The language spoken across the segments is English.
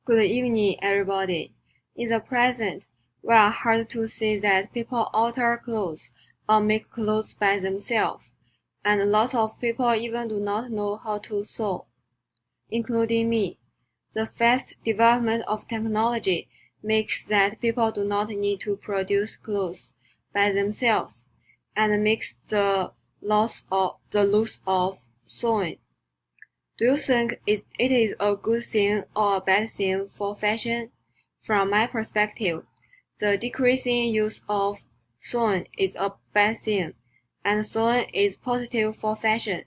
Good evening, everybody. In the present, we are hard to see that people alter clothes or make clothes by themselves, and lots of people even do not know how to sew, including me. The fast development of technology makes that people do not need to produce clothes by themselves, and makes the loss of sewing. Do you think it is a good thing or a bad thing for fashion? From my perspective, the decreasing use of sewing is a bad thing, and sewing is positive for fashion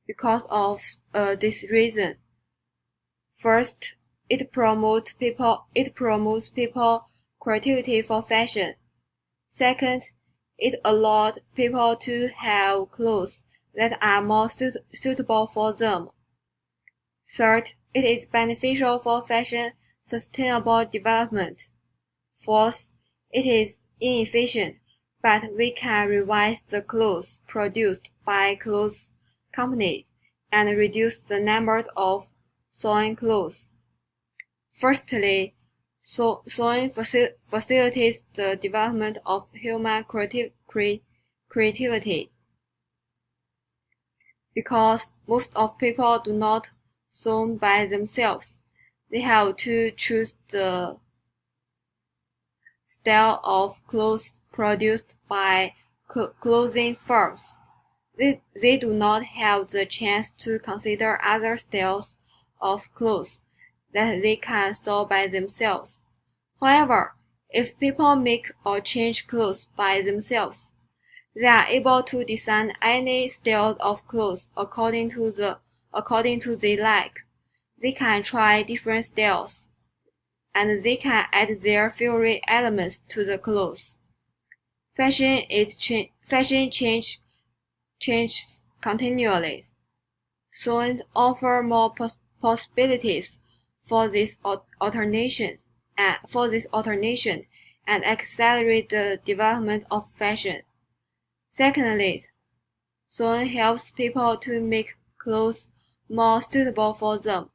because of this reason. First, it promotes people creativity for fashion. Second, it allowed people to have clothes that are more suitable for them. Third, it is beneficial for fashion sustainable development. Fourth, it is inefficient, but we can revise the clothes produced by clothes companies and reduce the number of sewing clothes. Firstly, sewing facilitates the development of human creativity, because most of people do not sew by themselves. They have to choose the style of clothes produced by clothing firms. They do not have the chance to consider other styles of clothes that they can sew by themselves. However, if people make or change clothes by themselves, they are able to design any style of clothes according to they like. They can try different styles, and they can add their favorite elements to the clothes. Fashion changes continually. Sewing offer more possibilities for this alternation and accelerate the development of fashion. Secondly, sewing helps people to make clothes more suitable for them.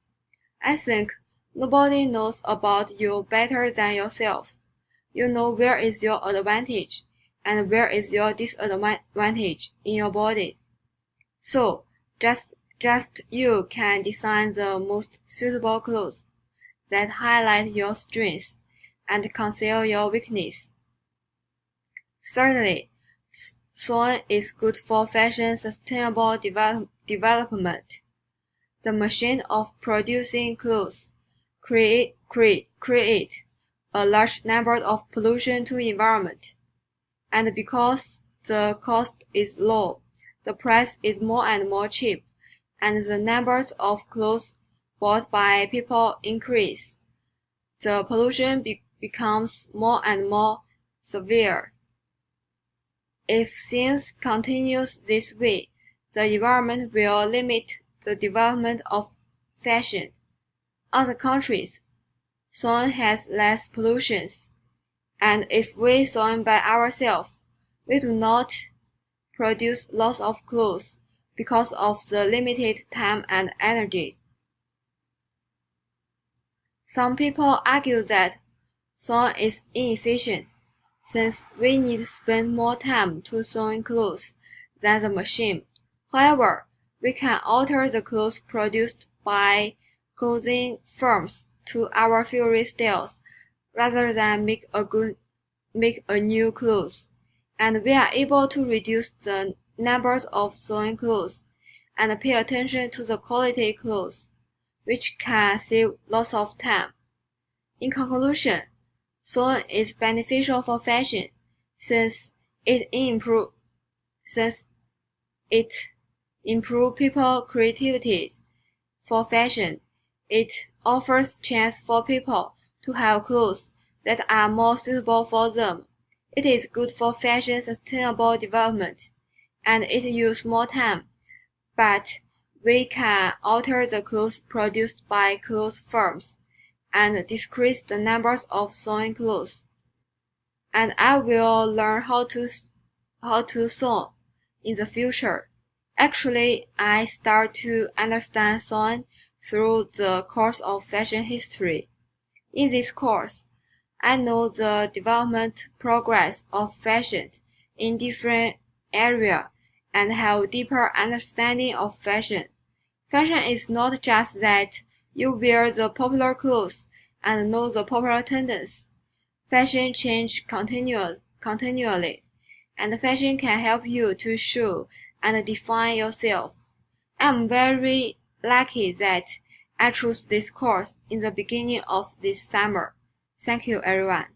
I think nobody knows about you better than yourself. You know where is your advantage and where is your disadvantage in your body. So, just you can design the most suitable clothes that highlight your strengths and conceal your weakness. Thirdly, sewing is good for fashion sustainable development. The machine of producing clothes create a large number of pollution to environment, and because the cost is low, the price is more and more cheap, and the numbers of clothes bought by people increase. The pollution becomes more and more severe. If things continue this way, the environment will limit the development of fashion. Other countries, sewing has less pollution, and if we sew by ourselves, we do not produce lots of clothes because of the limited time and energy. Some people argue that sewing is inefficient, since we need to spend more time to sewing clothes than the machine. However, we can alter the clothes produced by clothing firms to our favorite styles rather than make a new clothes, and we are able to reduce the numbers of sewing clothes and pay attention to the quality clothes, which can save lots of time. In conclusion, sewing is beneficial for fashion since it improves people's creativity. For fashion, it offers chance for people to have clothes that are more suitable for them. It is good for fashion sustainable development, and it uses more time, but we can alter the clothes produced by clothes firms and decrease the numbers of sewing clothes. And I will learn how to sew in the future. Actually, I start to understand sewing through the course of fashion history. In this course, I know the development progress of fashion in different areas and have deeper understanding of fashion. Fashion is not just that you wear the popular clothes and know the popular trends. Fashion changes continually, and fashion can help you to show and define yourself. I'm very lucky that I chose this course in the beginning of this summer. Thank you, everyone.